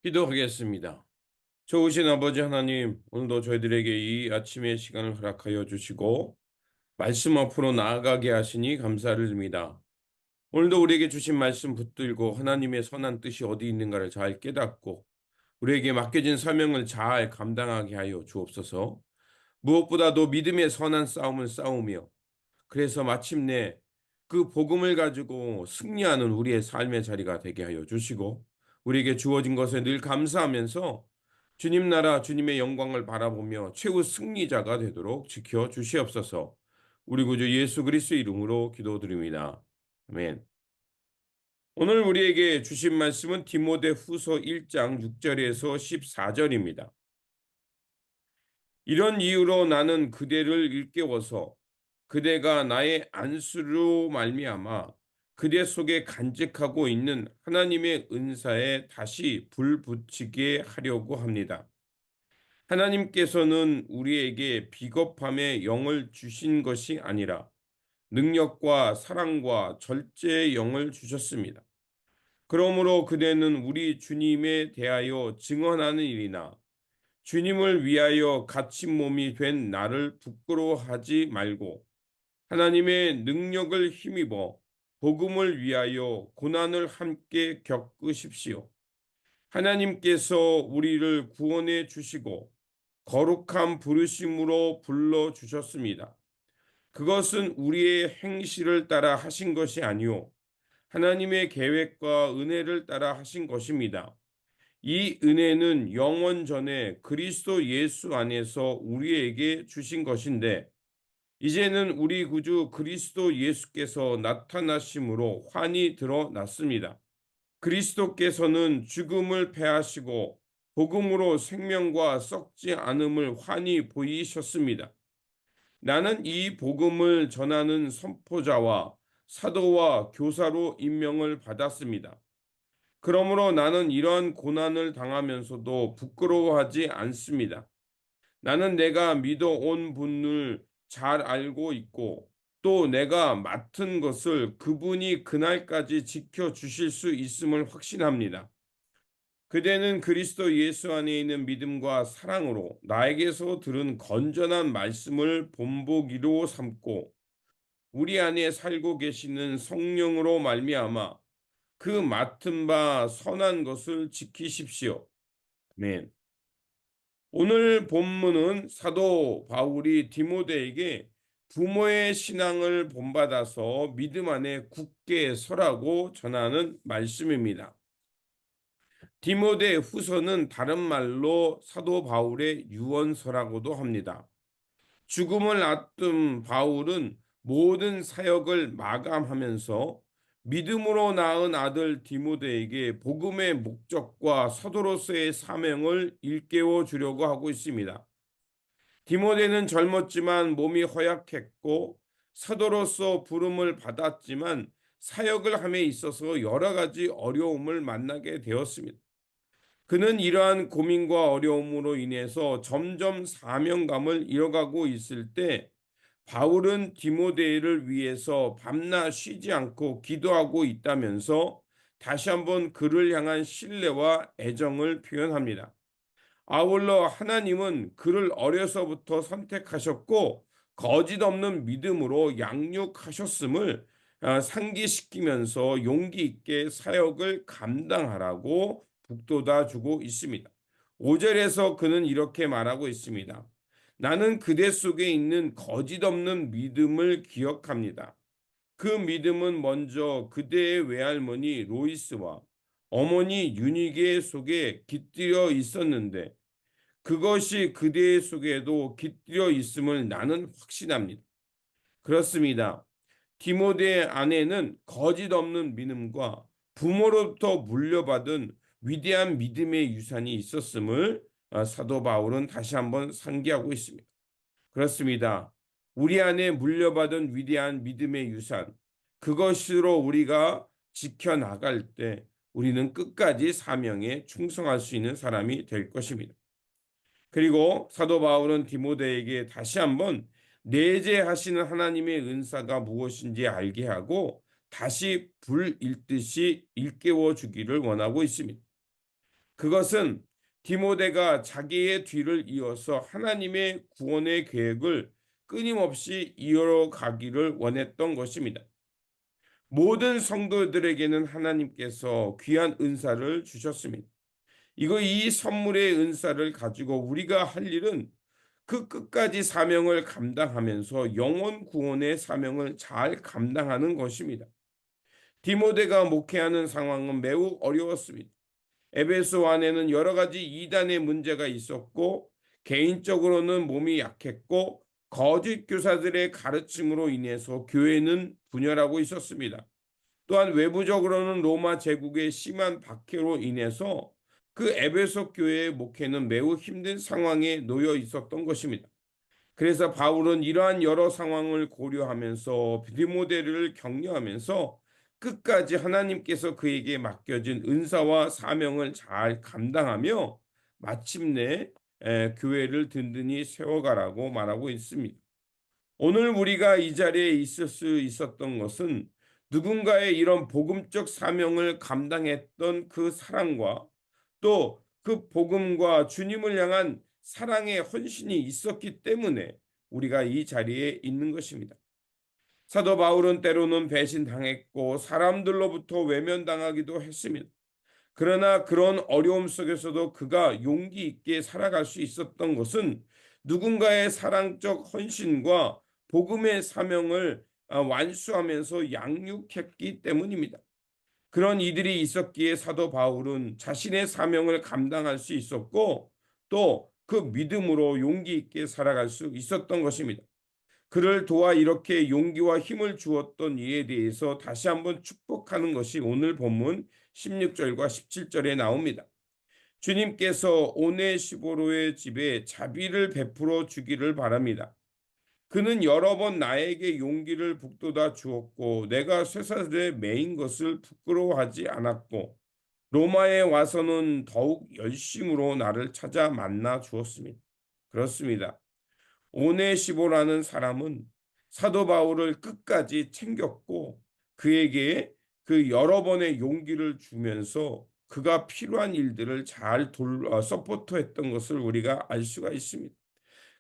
기도하겠습니다. 좋으신 아버지 하나님, 오늘도 저희들에게 이 아침의 시간을 허락하여 주시고 말씀 앞으로 나아가게 하시니 감사를 드립니다. 오늘도 우리에게 주신 말씀 붙들고 하나님의 선한 뜻이 어디 있는가를 잘 깨닫고 우리에게 맡겨진 사명을 잘 감당하게 하여 주옵소서. 무엇보다도 믿음의 선한 싸움을 싸우며 그래서 마침내 그 복음을 가지고 승리하는 우리의 삶의 자리가 되게 하여 주시고 우리에게 주어진 것에 늘 감사하면서 주님 나라 주님의 영광을 바라보며 최후 승리자가 되도록 지켜 주시옵소서. 우리 구주 예수 그리스도 이름으로 기도드립니다. 아멘. 오늘 우리에게 주신 말씀은 디모데후서 1장 6절에서 14절입니다. 이런 이유로 나는 그대를 일깨워서 그대가 나의 안수로 말미암아 그대 속에 간직하고 있는 하나님의 은사에 다시 불 붙이게 하려고 합니다. 하나님께서는 우리에게 비겁함의 영을 주신 것이 아니라 능력과 사랑과 절제의 영을 주셨습니다. 그러므로 그대는 우리 주님에 대하여 증언하는 일이나 주님을 위하여 갇힌 몸이 된 나를 부끄러워하지 말고 하나님의 능력을 힘입어 복음을 위하여 고난을 함께 겪으십시오. 하나님께서 우리를 구원해 주시고 거룩한 부르심으로 불러 주셨습니다. 그것은 우리의 행실을 따라 하신 것이 아니요 하나님의 계획과 은혜를 따라 하신 것입니다. 이 은혜는 영원 전에 그리스도 예수 안에서 우리에게 주신 것인데 이제는 우리 구주 그리스도 예수께서 나타나심으로 환히 드러났습니다. 그리스도께서는 죽음을 패하시고 복음으로 생명과 썩지 않음을 환히 보이셨습니다. 나는 이 복음을 전하는 선포자와 사도와 교사로 임명을 받았습니다. 그러므로 나는 이러한 고난을 당하면서도 부끄러워하지 않습니다. 나는 내가 믿어온 분을 잘 알고 있고 또 내가 맡은 것을 그분이 그날까지 지켜주실 수 있음을 확신합니다. 그대는 그리스도 예수 안에 있는 믿음과 사랑으로 나에게서 들은 건전한 말씀을 본보기로 삼고 우리 안에 살고 계시는 성령으로 말미암아 그 맡은 바 선한 것을 지키십시오. 아멘. 오늘 본문은 사도 바울이 디모데에게 부모의 신앙을 본받아서 믿음 안에 굳게 서라고 전하는 말씀입니다. 디모데 후서는 다른 말로 사도 바울의 유언서라고도 합니다. 죽음을 앞둔 바울은 모든 사역을 마감하면서 믿음으로 낳은 아들 디모데에게 복음의 목적과 사도로서의 사명을 일깨워 주려고 하고 있습니다. 디모데는 젊었지만 몸이 허약했고 사도로서 부름을 받았지만 사역을 함에 있어서 여러 가지 어려움을 만나게 되었습니다. 그는 이러한 고민과 어려움으로 인해서 점점 사명감을 잃어가고 있을 때 바울은 디모데를 위해서 밤낮 쉬지 않고 기도하고 있다면서 다시 한번 그를 향한 신뢰와 애정을 표현합니다. 아울러 하나님은 그를 어려서부터 선택하셨고 거짓 없는 믿음으로 양육하셨음을 상기시키면서 용기 있게 사역을 감당하라고 북돋아 주고 있습니다. 5절에서 그는 이렇게 말하고 있습니다. 나는 그대 속에 있는 거짓 없는 믿음을 기억합니다. 그 믿음은 먼저 그대의 외할머니 로이스와 어머니 유니게 속에 깃들여 있었는데 그것이 그대의 속에도 깃들여 있음을 나는 확신합니다. 그렇습니다. 디모데의 아내는 거짓 없는 믿음과 부모로부터 물려받은 위대한 믿음의 유산이 있었음을 사도 바울은 다시 한번 상기하고 있습니다. 그렇습니다. 우리 안에 물려받은 위대한 믿음의 유산, 그것으로 우리가 지켜나갈 때 우리는 끝까지 사명에 충성할 수 있는 사람이 될 것입니다. 그리고 사도 바울은 디모데에게 다시 한번 내재하시는 하나님의 은사가 무엇인지 알게 하고 다시 불 읽듯이 일깨워 주기를 원하고 있습니다. 그것은 디모데가 자기의 뒤를 이어서 하나님의 구원의 계획을 끊임없이 이어가기를 원했던 것입니다. 모든 성도들에게는 하나님께서 귀한 은사를 주셨습니다. 이 선물의 은사를 가지고 우리가 할 일은 그 끝까지 사명을 감당하면서 영혼 구원의 사명을 잘 감당하는 것입니다. 디모데가 목회하는 상황은 매우 어려웠습니다. 에베소 안에는 여러 가지 이단의 문제가 있었고, 개인적으로는 몸이 약했고, 거짓 교사들의 가르침으로 인해서 교회는 분열하고 있었습니다. 또한 외부적으로는 로마 제국의 심한 박해로 인해서 그 에베소 교회의 목회는 매우 힘든 상황에 놓여 있었던 것입니다. 그래서 바울은 이러한 여러 상황을 고려하면서 디모데를 격려하면서 끝까지 하나님께서 그에게 맡겨진 은사와 사명을 잘 감당하며 마침내 교회를 든든히 세워가라고 말하고 있습니다. 오늘 우리가 이 자리에 있을 수 있었던 것은 누군가의 이런 복음적 사명을 감당했던 그 사랑과 또 그 복음과 주님을 향한 사랑의 헌신이 있었기 때문에 우리가 이 자리에 있는 것입니다. 사도 바울은 때로는 배신당했고 사람들로부터 외면당하기도 했습니다. 그러나 그런 어려움 속에서도 그가 용기 있게 살아갈 수 있었던 것은 누군가의 사랑적 헌신과 복음의 사명을 완수하면서 양육했기 때문입니다. 그런 이들이 있었기에 사도 바울은 자신의 사명을 감당할 수 있었고 또 그 믿음으로 용기 있게 살아갈 수 있었던 것입니다. 그를 도와 이렇게 용기와 힘을 주었던 이에 대해서 다시 한번 축복하는 것이 오늘 본문 16절과 17절에 나옵니다. 주님께서 오네시보로의 집에 자비를 베풀어 주기를 바랍니다. 그는 여러 번 나에게 용기를 북돋아 주었고 내가 쇠사슬에 매인 것을 부끄러워하지 않았고 로마에 와서는 더욱 열심으로 나를 찾아 만나 주었습니다. 그렇습니다. 오네시보라는 사람은 사도 바울을 끝까지 챙겼고 그에게 그 여러 번의 용기를 주면서 그가 필요한 일들을 잘 서포트했던 것을 우리가 알 수가 있습니다.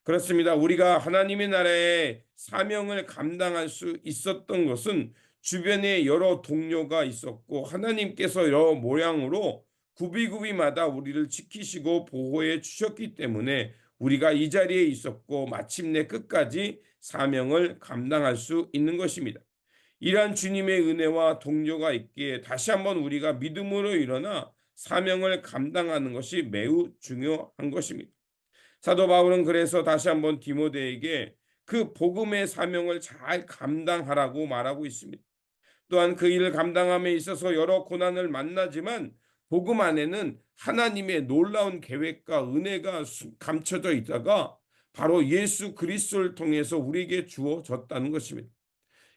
그렇습니다. 우리가 하나님의 나라의 사명을 감당할 수 있었던 것은 주변에 여러 동료가 있었고 하나님께서 여러 모양으로 구비구비마다 우리를 지키시고 보호해 주셨기 때문에 우리가 이 자리에 있었고 마침내 끝까지 사명을 감당할 수 있는 것입니다. 이러한 주님의 은혜와 동료가 있기에 다시 한번 우리가 믿음으로 일어나 사명을 감당하는 것이 매우 중요한 것입니다. 사도 바울은 그래서 다시 한번 디모데에게 그 복음의 사명을 잘 감당하라고 말하고 있습니다. 또한 그 일을 감당함에 있어서 여러 고난을 만나지만 복음 안에는 하나님의 놀라운 계획과 은혜가 감춰져 있다가 바로 예수 그리스도를 통해서 우리에게 주어졌다는 것입니다.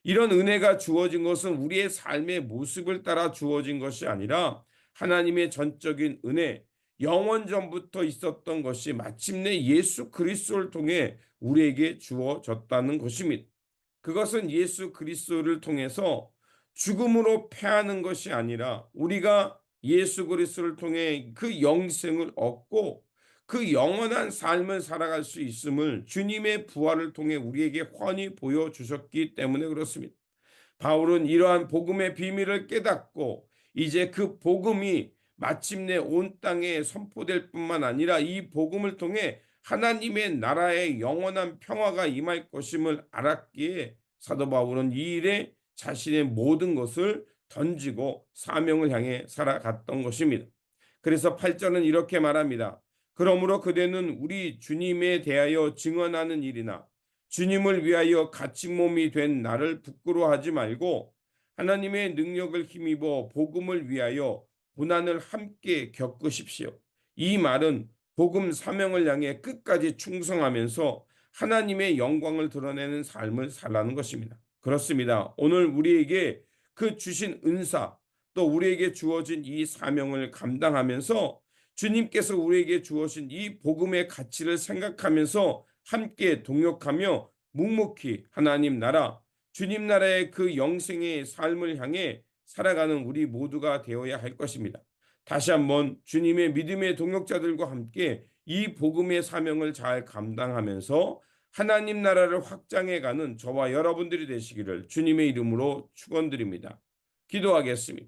이런 은혜가 주어진 것은 우리의 삶의 모습을 따라 주어진 것이 아니라 하나님의 전적인 은혜, 영원전부터 있었던 것이 마침내 예수 그리스도를 통해 우리에게 주어졌다는 것입니다. 그것은 예수 그리스도를 통해서 죽음으로 패하는 것이 아니라 우리가 예수 그리스도를 통해 그 영생을 얻고 그 영원한 삶을 살아갈 수 있음을 주님의 부활을 통해 우리에게 훤히 보여주셨기 때문에 그렇습니다. 바울은 이러한 복음의 비밀을 깨닫고 이제 그 복음이 마침내 온 땅에 선포될 뿐만 아니라 이 복음을 통해 하나님의 나라의 영원한 평화가 임할 것임을 알았기에 사도 바울은 이 일에 자신의 모든 것을 던지고 사명을 향해 살아갔던 것입니다. 그래서 8절은 이렇게 말합니다. 그러므로 그대는 우리 주님에 대하여 증언하는 일이나 주님을 위하여 갇힌 몸이 된 나를 부끄러워하지 말고 하나님의 능력을 힘입어 복음을 위하여 고난을 함께 겪으십시오. 이 말은 복음 사명을 향해 끝까지 충성하면서 하나님의 영광을 드러내는 삶을 살라는 것입니다. 그렇습니다. 오늘 우리에게 그 주신 은사 또 우리에게 주어진 이 사명을 감당하면서 주님께서 우리에게 주어진 이 복음의 가치를 생각하면서 함께 동역하며 묵묵히 하나님 나라, 주님 나라의 그 영생의 삶을 향해 살아가는 우리 모두가 되어야 할 것입니다. 다시 한번 주님의 믿음의 동역자들과 함께 이 복음의 사명을 잘 감당하면서 하나님 나라를 확장해가는 저와 여러분들이 되시기를 주님의 이름으로 축원드립니다. 기도하겠습니다.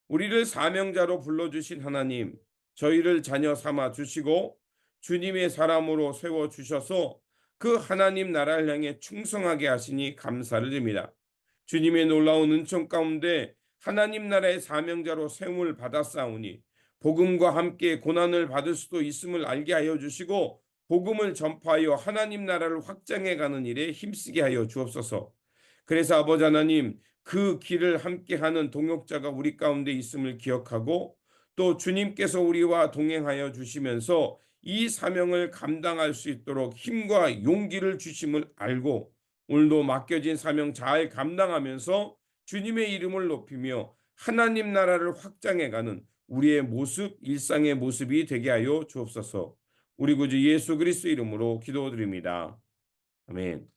우리를 사명자로 불러주신 하나님, 저희를 자녀 삼아 주시고 주님의 사람으로 세워 주셔서 그 하나님 나라를 향해 충성하게 하시니 감사를 드립니다. 주님의 놀라운 은총 가운데 하나님 나라의 사명자로 세움을 받았사오니 복음과 함께 고난을 받을 수도 있음을 알게 하여 주시고 복음을 전파하여 하나님 나라를 확장해 가는 일에 힘쓰게 하여 주옵소서. 그래서 아버지 하나님, 그 길을 함께하는 동역자가 우리 가운데 있음을 기억하고 또 주님께서 우리와 동행하여 주시면서 이 사명을 감당할 수 있도록 힘과 용기를 주심을 알고 오늘도 맡겨진 사명 잘 감당하면서 주님의 이름을 높이며 하나님 나라를 확장해가는 우리의 모습, 일상의 모습이 되게 하여 주옵소서. 우리 구주 예수 그리스도 이름으로 기도드립니다. 아멘.